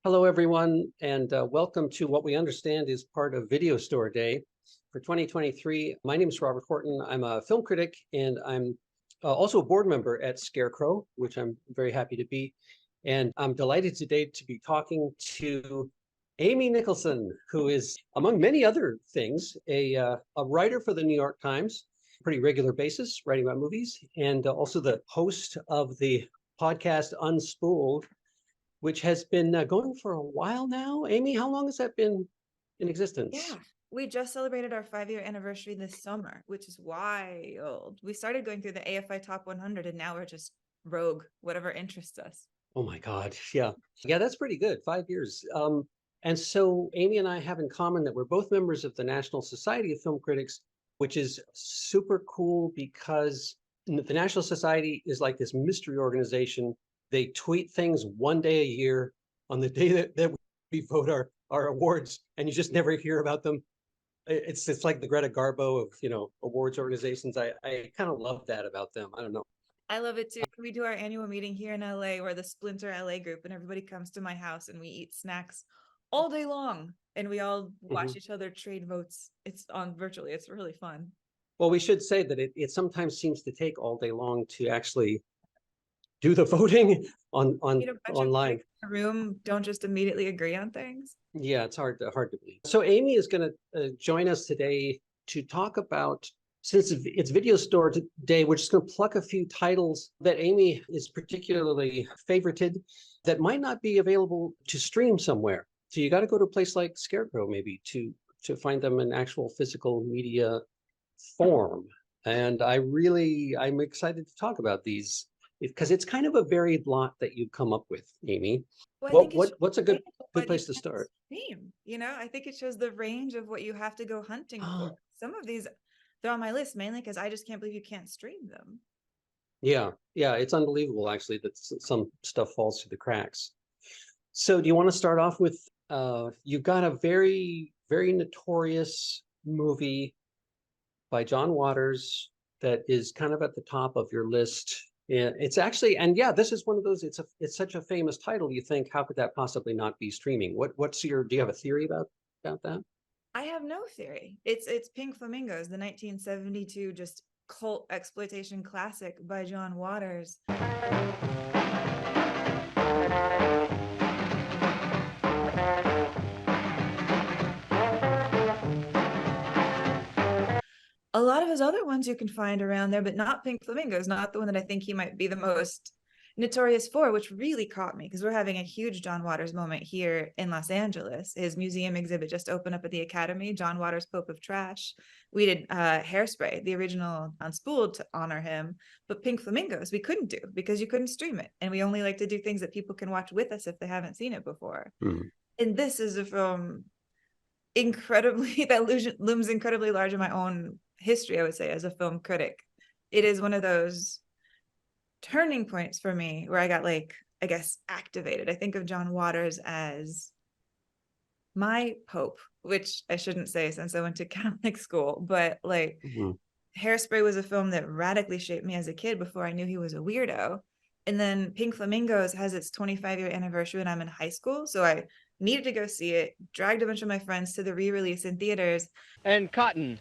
Hello, everyone, and welcome to what we understand is part of Video Store Day for 2023. My name is Robert Horton. I'm a film critic, and I'm also a board member at Scarecrow, which I'm very happy to be. And I'm delighted today to be talking to Amy Nicholson, who is, among many other things, a writer for the New York Times, pretty regular basis, writing about movies, and also the host of the podcast Unspooled, which has been going for a while now. Amy, how long has that been in existence? Yeah, we just celebrated our 5-year anniversary this summer, which is wild. We started going through the AFI Top 100, and now we're just rogue, whatever interests us. Oh my God. Yeah. Yeah, that's pretty good. 5 years. And so Amy and I have in common that we're both members of the National Society of Film Critics, which is super cool because the National Society is like this mystery organization. They tweet things one day a year on the day that we vote our awards, and you just never hear about them. It's like the Greta Garbo of, awards organizations. I kind of love that about them. I don't know. I love it too. We do our annual meeting here in LA. We're the Splinter LA group, and everybody comes to my house and we eat snacks all day long. And we all Mhm. watch each other trade votes. It's on virtually. It's really fun. Well, we should say that it sometimes seems to take all day long to actually do the voting on Meet a bunch of online. critics in a room, don't just immediately agree on things. Yeah, it's hard to believe. So Amy is going to join us today to talk about, since it's Video Store Day, we're just going to pluck a few titles that Amy is particularly favorited that might not be available to stream somewhere. So you got to go to a place like Scarecrow maybe to find them in actual physical media form. And I'm excited to talk about these because it's kind of a varied lot that you come up with, Amy. Well, I What think it what shows what's a the good range of good what you place to can start? stream. I think it shows the range of what you have to go hunting for. Oh, Some of these, they're on my list mainly because I just can't believe you can't stream them. yeah, it's unbelievable actually that some stuff falls through the cracks. So do you want to start off with you've got a very notorious movie by John Waters that is kind of at the top of your list. And it's actually, and yeah, this is one of those, it's such a famous title. You think, how could that possibly not be streaming? Do you have a theory about that? I have no theory. It's Pink Flamingos, the 1972 just cult exploitation classic by John Waters. A lot of his other ones you can find around there, but not Pink Flamingos, not the one that I think he might be the most notorious for, which really caught me because we're having a huge John Waters moment here in Los Angeles. His museum exhibit just opened up at the Academy, John Waters, Pope of Trash. We did Hairspray, the original Unspooled, to honor him, but Pink Flamingos we couldn't do because you couldn't stream it. And we only like to do things that people can watch with us if they haven't seen it before. Hmm. And this is a film incredibly that looms incredibly large in my own history, I would say, as a film critic. It is one of those turning points for me where I got, like, I guess, activated. I think of John Waters as my pope, which I shouldn't say since I went to Catholic school, but like Mhm. Hairspray was a film that radically shaped me as a kid before I knew he was a weirdo. And then Pink Flamingos has its 25-year anniversary when I'm in high school. So I needed to go see it, dragged a bunch of my friends to the re-release in theaters. And Cotton,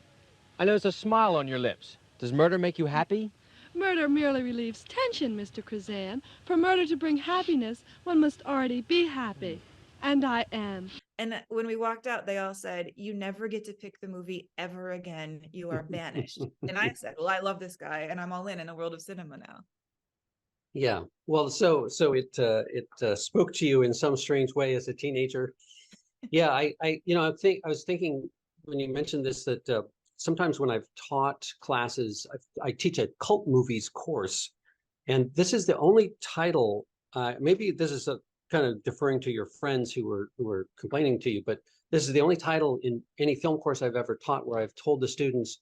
I notice a smile on your lips. Does murder make you happy? Murder merely relieves tension, Mr. Krazan. For murder to bring happiness, one must already be happy. And I am. And when we walked out, they all said, "You never get to pick the movie ever again. You are banished." And I said, "Well, I love this guy and I'm all in a world of cinema now." Yeah. Well, so it spoke to you in some strange way as a teenager. Yeah, I was thinking when you mentioned this that sometimes when I've taught classes, I teach a cult movies course, and this is the only title. Maybe this is a kind of deferring to your friends who were complaining to you, but this is the only title in any film course I've ever taught where I've told the students,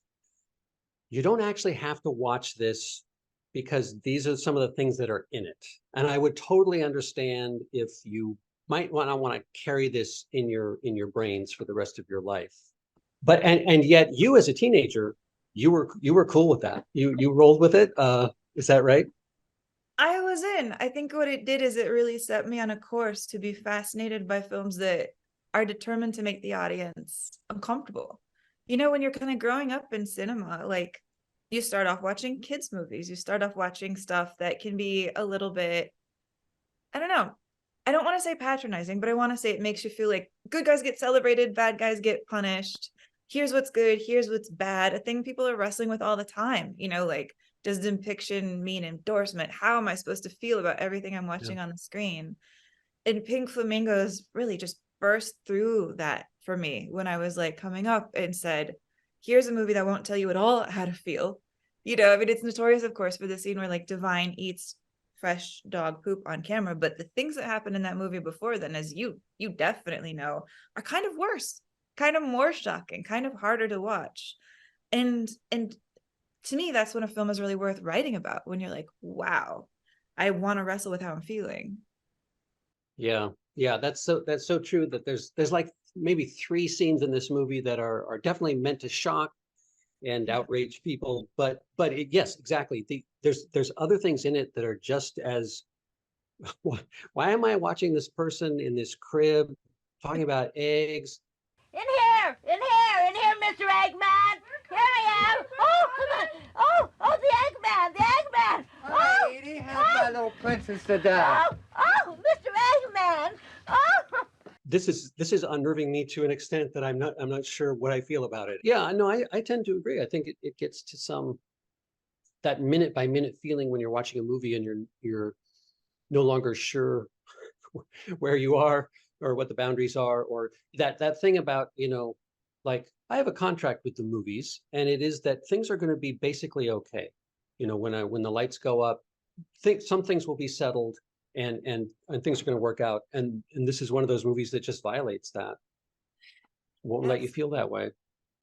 you don't actually have to watch this because these are some of the things that are in it. And I would totally understand if you might want to carry this in your brains for the rest of your life. But and yet you as a teenager, you were cool with that. You rolled with it. Is that right? was in. I think what it did is it really set me on a course to be fascinated by films that are determined to make the audience uncomfortable. You know, when you're kind of growing up in cinema, like you start off watching kids' movies, you start off watching stuff that can be a little bit, I don't know. I don't want to say patronizing, but I want to say it makes you feel like good guys get celebrated, bad guys get punished. Here's what's good, here's what's bad. A thing people are wrestling with all the time. You know, like, does depiction mean endorsement? How am I supposed to feel about everything I'm watching on the screen? And Pink Flamingos really just burst through that for me when I was like coming up and said, here's a movie that won't tell you at all how to feel. You know, I mean, it's notorious, of course, for the scene where like Divine eats fresh dog poop on camera, but the things that happened in that movie before then, as you definitely know, are kind of worse, kind of more shocking, kind of harder to watch. And to me, that's when a film is really worth writing about, when you're like, wow, I want to wrestle with how I'm feeling. Yeah, that's so true, that there's like maybe 3 scenes in this movie that are definitely meant to shock and outrage people, but yes, exactly. There's other things in it that are just as, why am I watching this person in this crib talking about eggs? In here, Mr. Eggman. Here I am. Oh, come on. Oh, the Eggman. Oh, Edie, how's my little princess today? Oh, Mr. Eggman. Oh. This is unnerving me to an extent that I'm not sure what I feel about it. Yeah, no, I tend to agree. I think it gets to that minute by minute feeling when you're watching a movie and you're no longer sure where you are or what the boundaries are, or that thing about, you know, like, I have a contract with the movies, and it is that things are going to be basically okay. You know, when the lights go up, some things will be settled, and things are going to work out. And this is one of those movies that just violates that. Won't let you feel that way.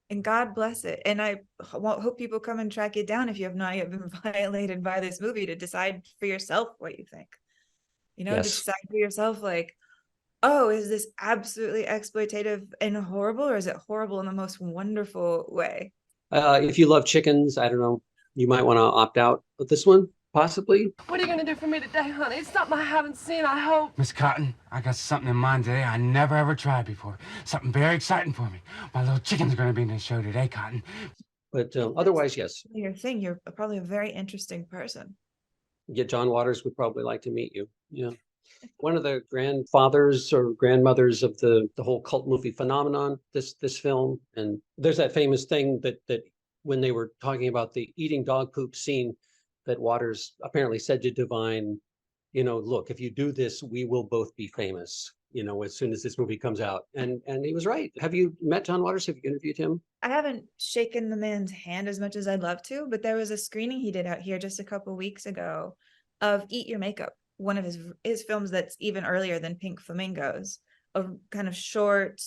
And God bless it. And I hope people come and track it down if you have not yet been violated by this movie, to decide for yourself what you think. You know, to decide for yourself, like, oh, is this absolutely exploitative and horrible, or is it horrible in the most wonderful way? If you love chickens, I don't know, you might want to opt out of this one, possibly. What are you going to do for me today, honey? It's something I haven't seen, I hope. Miss Cotton, I got something in mind today I never ever tried before. Something very exciting for me. My little chickens are going to be in the show today, Cotton. But otherwise, yes. Your thing, you're probably a very interesting person. Yeah, John Waters would probably like to meet you. Yeah. One of the grandfathers or grandmothers of the whole cult movie phenomenon, this film. And there's that famous thing that when they were talking about the eating dog poop scene, that Waters apparently said to Divine, you know, look, if you do this, we will both be famous, you know, as soon as this movie comes out. And he was right. Have you met John Waters? Have you interviewed him? I haven't shaken the man's hand as much as I'd love to, but there was a screening he did out here just a couple weeks ago of Eat Your Makeup, one of his films that's even earlier than Pink Flamingos, a kind of short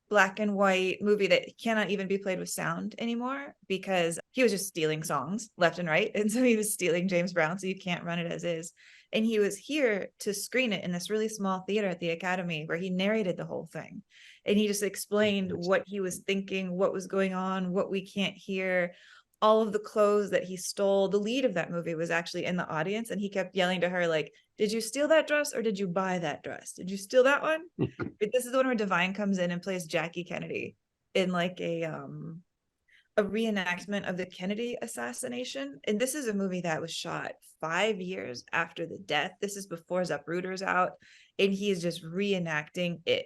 black and white movie that cannot even be played with sound anymore, because he was just stealing songs left and right. And so he was stealing James Brown, so you can't run it as is. And he was here to screen it in this really small theater at the Academy, where he narrated the whole thing. And he just explained what he was thinking, what was going on, what we can't hear, all of the clothes that he stole. The lead of that movie was actually in the audience, and he kept yelling to her, like, did you steal that dress, or did you buy that dress? Did you steal that one? This is the one where Divine comes in and plays Jackie Kennedy in like a reenactment of the Kennedy assassination. And this is a movie that was shot 5 years after the death. This is before Zapruder's out, and he is just reenacting it.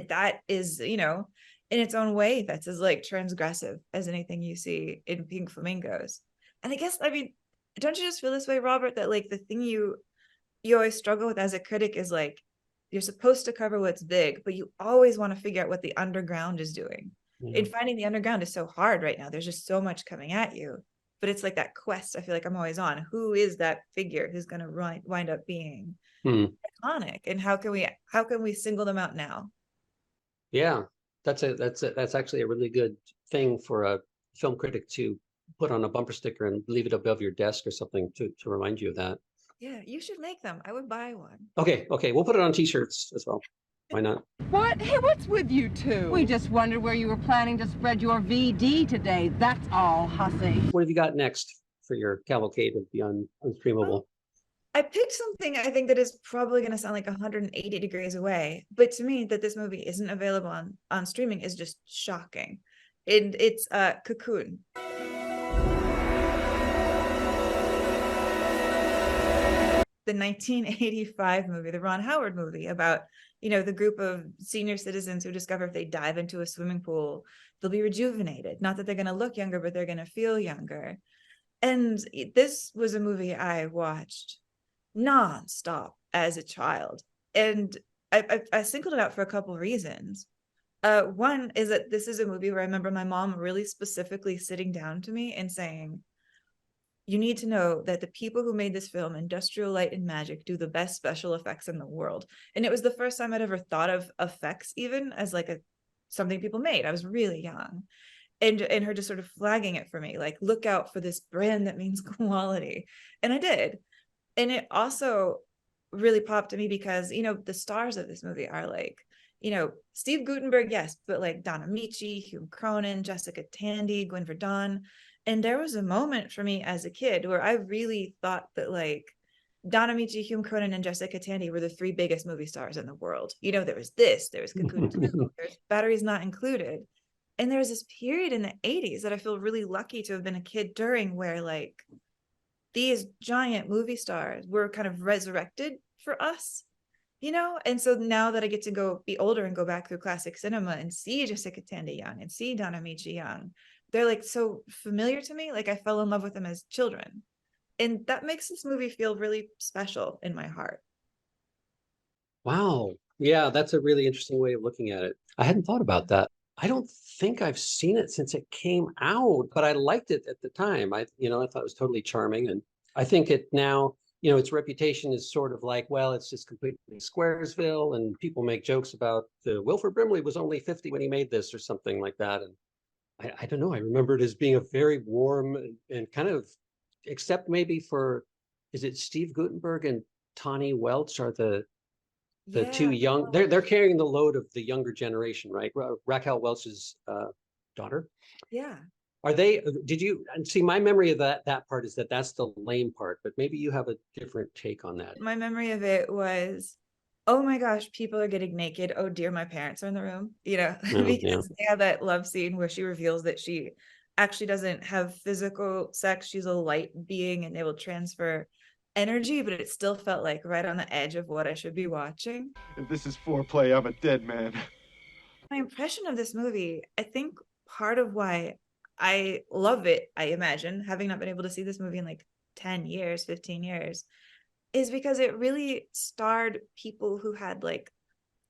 That is, you know, in its own way, that's as like transgressive as anything you see in Pink Flamingos. And I guess, I mean, don't you just feel this way, Robert, that like the thing you always struggle with as a critic is like, you're supposed to cover what's big, but you always want to figure out what the underground is doing. And finding the underground is so hard right now. There's just so much coming at you, but it's like that quest I feel like I'm always on. Who is that figure who's going to wind up being iconic, and how can we single them out now? Yeah, that's actually a really good thing for a film critic to put on a bumper sticker and leave it above your desk or something to remind you of that. Yeah, you should make them. I would buy one. Okay, we'll put it on t-shirts as well. Why not? What? Hey, what's with you two? We just wondered where you were planning to spread your VD today. That's all, hussy. What have you got next for your cavalcade of the unscreamable? I picked something I think that is probably going to sound like 180 degrees away, but to me, that this movie isn't available on streaming is just shocking. And it's Cocoon. The 1985 movie, the Ron Howard movie about, the group of senior citizens who discover if they dive into a swimming pool, they'll be rejuvenated. Not that they're going to look younger, but they're going to feel younger. And this was a movie I watched nonstop as a child. And I singled it out for a couple of reasons. One is that this is a movie where I remember my mom really specifically sitting down to me and saying, you need to know that the people who made this film, Industrial Light and Magic, do the best special effects in the world. And it was the first time I'd ever thought of effects even as like something people made. I was really young. And her just sort of flagging it for me, like, look out for this brand that means quality. And I did. And it also really popped to me because, the stars of this movie are like, Steve Guttenberg, yes, but like Donna Michi, Hugh Cronin, Jessica Tandy, Gwen Verdon. And there was a moment for me as a kid where I really thought that like Donna Michi, Hugh Cronin, and Jessica Tandy were the three biggest movie stars in the world. There was Cocoon 2, there's Batteries Not Included. And there was this period in the 80s that I feel really lucky to have been a kid during where like these giant movie stars were kind of resurrected for us, And so now that I get to go be older and go back through classic cinema and see Jessica Tandy young and see Donna Michi young, they're like so familiar to me. Like I fell in love with them as children. And that makes this movie feel really special in my heart. Wow. Yeah, that's a really interesting way of looking at it. I hadn't thought about that. I don't think I've seen it since it came out, but I liked it at the time. I thought it was totally charming. And I think it now, its reputation is sort of like, well, it's just completely Squaresville, and people make jokes about Wilford Brimley was only 50 when he made this or something like that. And I don't know. I remember it as being a very warm and kind of, except maybe for, is it Steve Guttenberg and Tawny Welch are the two young, they're carrying the load of the younger generation, right? Raquel Welch's daughter. Yeah. Are they, see, my memory of that part is that's the lame part, but maybe you have a different take on that. My memory of it was, oh my gosh, people are getting naked. Oh dear, my parents are in the room, because they have that love scene where she reveals that she actually doesn't have physical sex. She's a light being and they will transfer energy, but it still felt like right on the edge of what I should be watching. If this is foreplay, I'm a dead man. My impression of this movie, I think part of why I love it, I imagine, having not been able to see this movie in like 10 years, 15 years, is because it really starred people who had like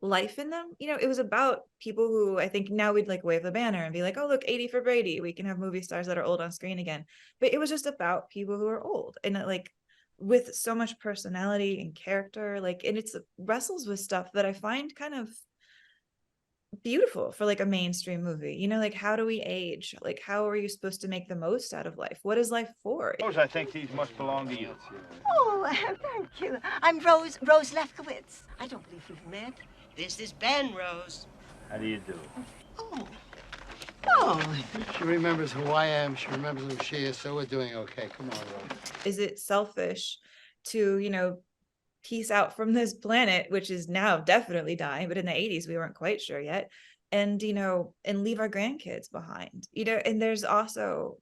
life in them. It was about people who I think now we'd like wave the banner and be like, oh, look, 80 for Brady. We can have movie stars that are old on screen again. But it was just about people who are old and like with so much personality and character, like, and it's wrestles with stuff that I find kind of beautiful for like a mainstream movie. Like, how do we age? Like, how are you supposed to make the most out of life? What is life for? I think these must belong to you. Oh, thank you. I'm Rose Lefkowitz. I don't believe we've met. This is Ben, Rose. How do you do? Oh. She remembers who I am. She remembers who she is, so we're doing okay. Come on, Rose. Is it selfish to, peace out from this planet, which is now definitely dying, but in the 80s, we weren't quite sure yet, and, and leave our grandkids behind, and there's also,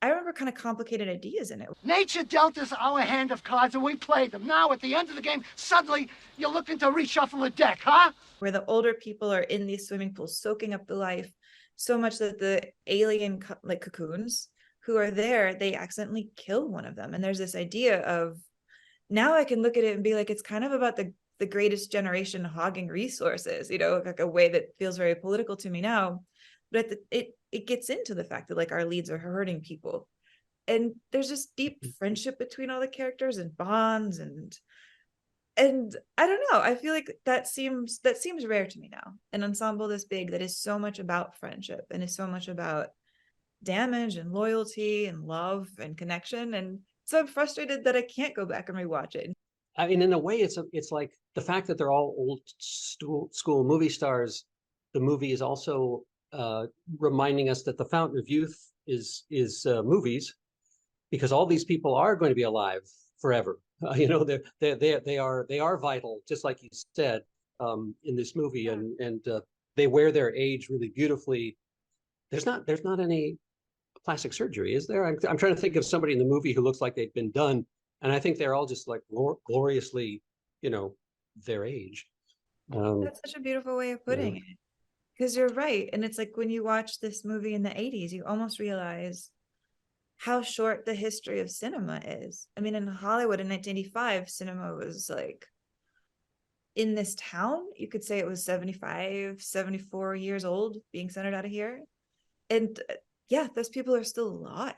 I remember kind of complicated ideas in it. Nature dealt us our hand of cards and we played them. Now at the end of the game, suddenly you're looking to reshuffle the deck, huh? Where the older people are in these swimming pools, soaking up the life so much that the alien like cocoons who are there, they accidentally kill one of them. And there's this idea of, now I can look at it and be like, it's kind of about the greatest generation hogging resources, like a way that feels very political to me now. But it gets into the fact that like our leads are hurting people. And there's just deep friendship between all the characters and bonds and I don't know. I feel like that seems rare to me now. An ensemble this big that is so much about friendship and is so much about damage and loyalty and love and connection. And so I'm frustrated that I can't go back and rewatch it. I mean, in a way, it's like the fact that they're all old school movie stars. The movie is also reminding us that the fountain of youth is movies, because all these people are going to be alive forever. They are vital, just like you said, in this movie, and they wear their age really beautifully. There's not any plastic surgery, is there? I'm trying to think of somebody in the movie who looks like they've been done, and I think they're all just like gloriously, their age. That's such a beautiful way of putting it, because you're right. And it's like when you watch this movie in the 80s, you almost realize how short the history of cinema is. I mean, in Hollywood in 1985, cinema was like, in this town, you could say it was 75, 74 years old, being centered out of here. And yeah, those people are still alive.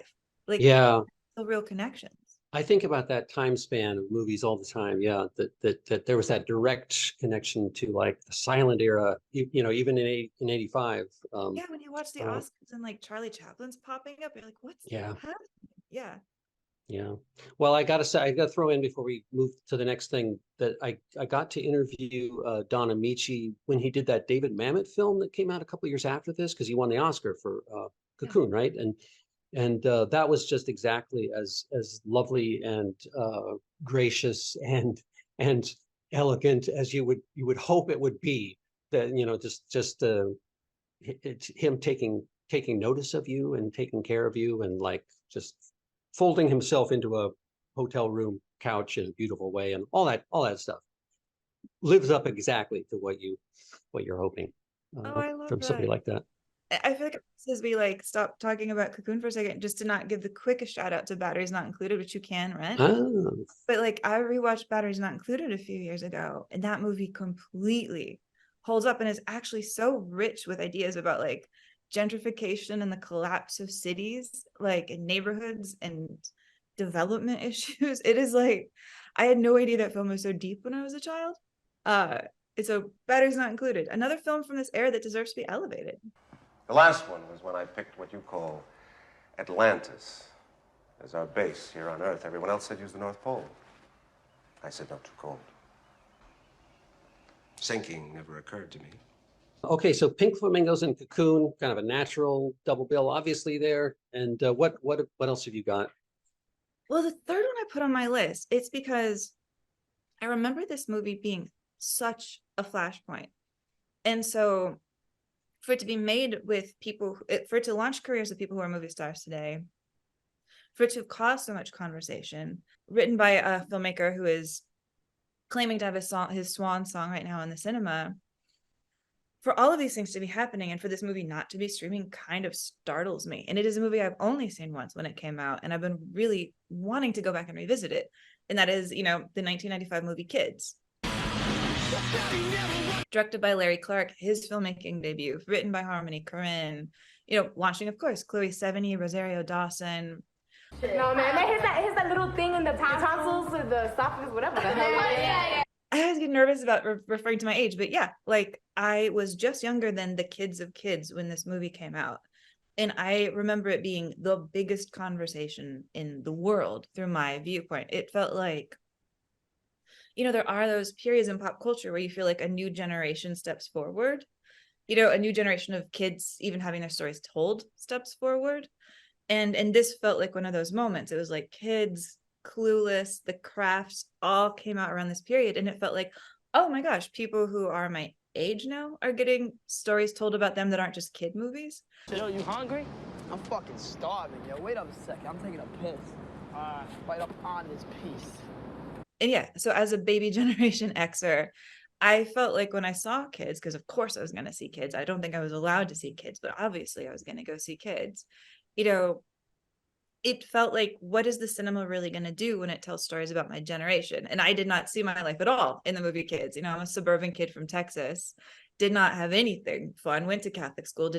Like, Yeah, still real connections. I think about that time span of movies all the time. Yeah, that there was that direct connection to like the silent era, even in 85. Yeah, when you watch the Oscars and like Charlie Chaplin's popping up, you're like, what's happening? Yeah. Yeah. Well, I gotta say, I gotta throw in before we move to the next thing that I got to interview Don Amici when he did that David Mamet film that came out a couple of years after this, because he won the Oscar for Cocoon, right? And that was just exactly as lovely and gracious and elegant as you would hope it would be. That just it's him taking notice of you and taking care of you, and like just folding himself into a hotel room couch in a beautiful way, and all that stuff lives up exactly to what you're hoping I love from somebody that. like that. I feel like as we like stop talking about Cocoon for a second, just to not give the quickest shout out to Batteries Not Included, which you can rent. But like I rewatched Batteries Not Included a few years ago, and that movie completely holds up and is actually so rich with ideas about like gentrification and the collapse of cities, like in neighborhoods and development issues. It is like, I had no idea that film was so deep when I was a child. So Batteries Not Included, another film from this era that deserves to be elevated. The last one was when I picked what you call Atlantis as our base here on Earth. Everyone else said use the North Pole. I said not too cold. Sinking never occurred to me. Okay, so Pink Flamingos and Cocoon, kind of a natural double bill, obviously there. And what else have you got? Well, the third one I put on my list, it's because I remember this movie being such a flashpoint. And so for it to be made with people, for it to launch careers of people who are movie stars today, for it to have caused so much conversation, written by a filmmaker who is claiming to have his swan song right now in the cinema, for all of these things to be happening and for this movie not to be streaming kind of startles me. And it is a movie I've only seen once when it came out, and I've been really wanting to go back and revisit it. And that is, the 1995 movie Kids. Directed by Larry Clark, his filmmaking debut, written by Harmony Korine, launching, of course, Chloe Sevigny, Rosario Dawson. No, man, here's that little thing in the tonsils or the esophagus, whatever the hell. I always get nervous about referring to my age, but yeah, like I was just younger than the kids of kids when this movie came out. And I remember it being the biggest conversation in the world through my viewpoint. It felt like, there are those periods in pop culture where you feel like a new generation steps forward, a new generation of kids even having their stories told steps forward. And this felt like one of those moments. It was like Kids, Clueless, The Crafts all came out around this period. And it felt like, oh my gosh, people who are my age now are getting stories told about them that aren't just kid movies. Yo, you hungry? I'm fucking starving, yo. Wait up a second. I'm taking a piss. Right up on this piece. And yeah, so as a baby generation Xer, I felt like when I saw Kids, because of course I was going to see Kids. I don't think I was allowed to see Kids, but obviously I was going to go see Kids. It felt like, what is the cinema really going to do when it tells stories about my generation? And I did not see my life at all in the movie Kids. I'm a suburban kid from Texas, did not have anything fun, went to Catholic school,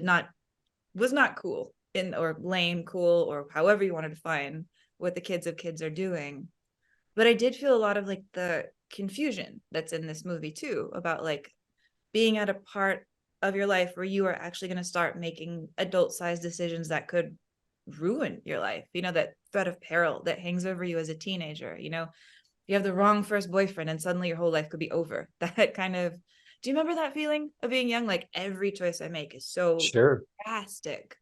was not cool or lame cool, or however you want to define what the kids of kids are doing. But I did feel a lot of like the confusion that's in this movie too, about like being at a part of your life where you are actually going to start making adult-sized decisions that could ruin your life. That threat of peril that hangs over you as a teenager. You have the wrong first boyfriend and suddenly your whole life could be over. That kind of, do you remember that feeling of being young? Like every choice I make is so drastic.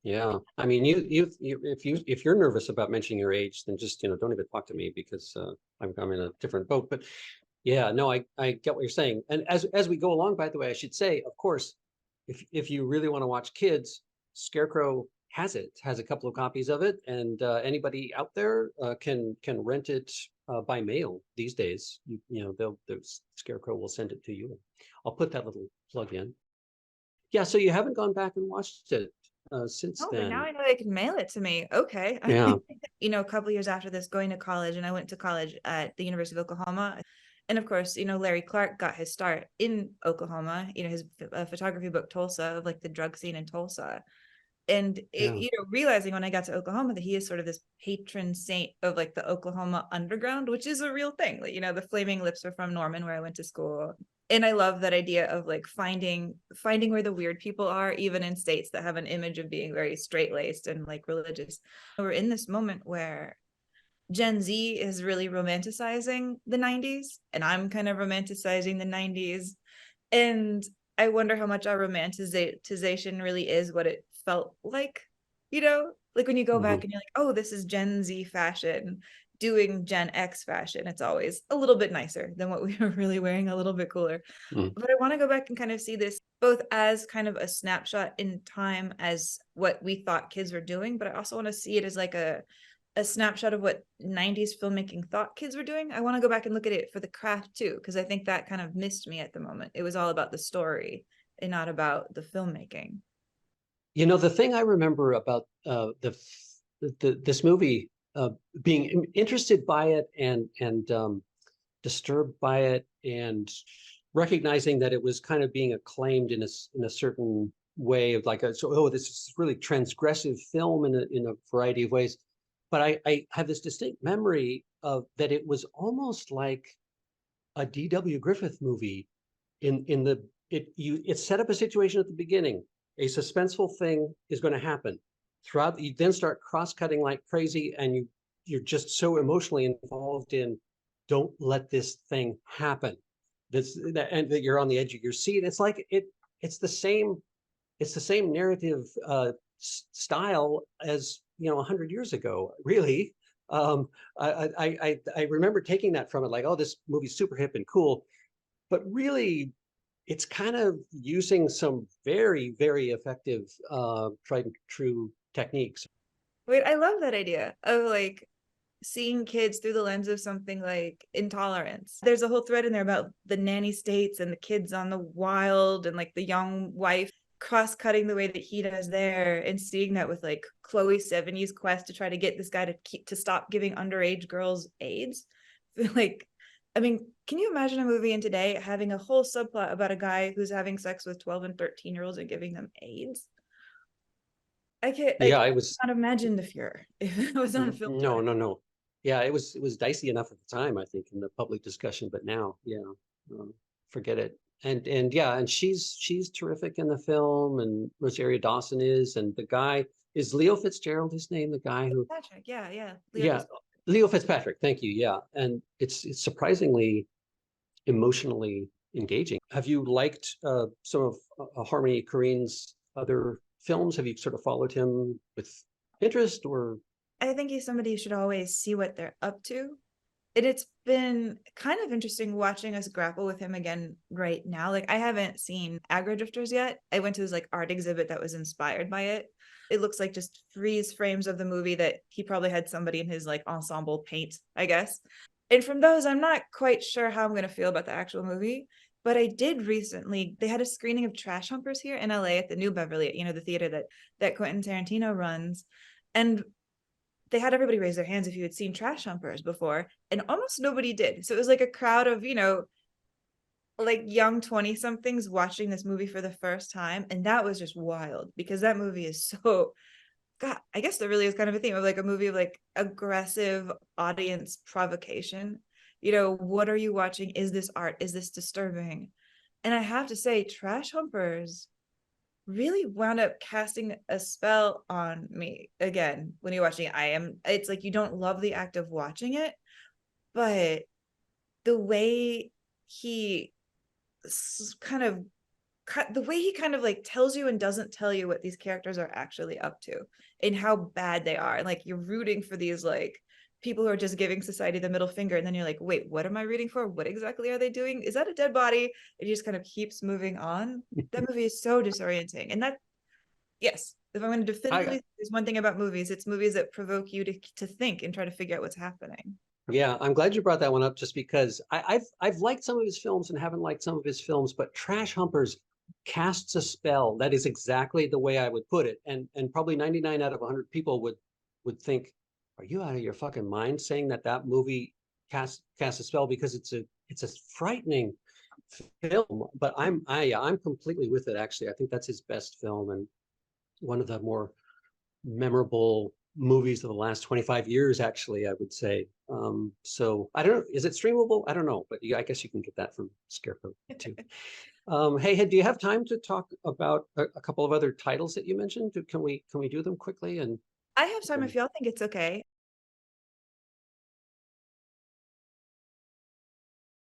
Yeah, I mean, if you're nervous about mentioning your age, then just don't even talk to me because I'm in a different boat. But yeah, no, I get what you're saying. And as we go along, by the way, I should say, of course, if you really want to watch kids, Scarecrow has a couple of copies of it, and anybody out there can rent it by mail these days. The Scarecrow will send it to you. I'll put that little plug in. Yeah, so you haven't gone back and watched it since Oh, then. but now I know they can mail it to me. Okay. Yeah. A couple years after this, going to college, and I went to college at the University of Oklahoma. And of course, Larry Clark got his start in Oklahoma, his photography book, Tulsa, of like the drug scene in Tulsa. And realizing when I got to Oklahoma that he is sort of this patron saint of like the Oklahoma underground, which is a real thing. Like, the Flaming Lips are from Norman, where I went to school. And I love that idea of like finding where the weird people are, even in states that have an image of being very straight-laced and like religious. We're in this moment where Gen Z is really romanticizing the 90s, and I'm kind of romanticizing the 90s. And I wonder how much our romanticization really is what it felt like, like when you go back and you're like, oh, this is Gen Z fashion doing Gen X fashion. It's always a little bit nicer than what we were really wearing, a little bit cooler. But I want to go back and kind of see this both as kind of a snapshot in time as what we thought kids were doing, but I also want to see it as like a snapshot of what 90s filmmaking thought kids were doing. I want to go back and look at it for the craft too, because I think that kind of missed me at the moment. It was all about the story and not about the filmmaking. The thing I remember about this movie, being interested by it and disturbed by it, and recognizing that it was kind of being acclaimed in a certain way of like, this is really transgressive film in a variety of ways. But I have this distinct memory of that it was almost like a D.W. Griffith movie. It set up a situation at the beginning. A suspenseful thing is going to happen. Throughout, you then start cross-cutting like crazy, and you're just so emotionally involved in, don't let this thing happen. And that you're on the edge of your seat. It's like it's the same narrative style as 100 years ago, really. I remember taking that from it, like, oh, this movie's super hip and cool, but really, it's kind of using some very, very effective tried and true techniques. Wait, I love that idea of like seeing kids through the lens of something like intolerance. There's a whole thread in there about the nanny states and the kids on the wild and like the young wife cross-cutting the way that he does there, and seeing that with like Chloe Sevigny's quest to try to get this guy to stop giving underage girls AIDS. Like, I mean, can you imagine a movie in today having a whole subplot about a guy who's having sex with 12 and 13-year-olds and giving them AIDS? I can't. I can't imagine the fear if it was on film. No. Yeah, it was dicey enough at the time, I think, in the public discussion, but now, forget it. And she's terrific in the film, and Rosario Dawson is, and the guy is Leo Fitzgerald, his name, the guy who Patrick, yeah. Leo Fitzpatrick, thank you. Yeah, and it's surprisingly emotionally engaging. Have you liked some of Harmony Korine's other films? Have you sort of followed him with interest, or? I think he's somebody who should always see what they're up to. And it's been kind of interesting watching us grapple with him again right now. Like, I haven't seen Aggro Drifters yet. I went to his like art exhibit that was inspired by it. It looks like just freeze frames of the movie that he probably had somebody in his like ensemble paint, I guess. And from those, I'm not quite sure how I'm going to feel about the actual movie. But I did recently, they had a screening of Trash Humpers here in LA at the New Beverly, the theater that Quentin Tarantino runs. And they had everybody raise their hands if you had seen Trash Humpers before, and almost nobody did. So it was like a crowd of, like young 20-somethings watching this movie for the first time. And that was just wild, because that movie is so, God, I guess there really is kind of a theme of like a movie of like aggressive audience provocation. What are you watching? Is this art? Is this disturbing? And I have to say, Trash Humpers really wound up casting a spell on me again. When you're watching it, it's like you don't love the act of watching it, but the way he kind of the way he kind of like tells you and doesn't tell you what these characters are actually up to and how bad they are. And like you're rooting for these like people who are just giving society the middle finger, and then you're like, wait, what am I rooting for? What exactly are they doing? Is that a dead body? It just kind of keeps moving on. That movie is so disorienting. And that, yes, if I'm going to definitively, there's one thing about movies, it's movies that provoke you to think and try to figure out what's happening. Yeah, I'm glad you brought that one up, just because I've liked some of his films and haven't liked some of his films, but Trash Humpers casts a spell. That is exactly the way I would put it. And probably 99 out of 100 people would think, are you out of your fucking mind saying that movie casts a spell? Because it's a frightening film. But I'm completely with it, actually. I think that's his best film and one of the more memorable movies of the last 25 years, actually, I would say. So I don't know, is it streamable? I don't know, but I guess you can get that from Scarecrow too. Hey, do you have time to talk about a couple of other titles that you mentioned? Can we do them quickly? And I have time if y'all think it's okay.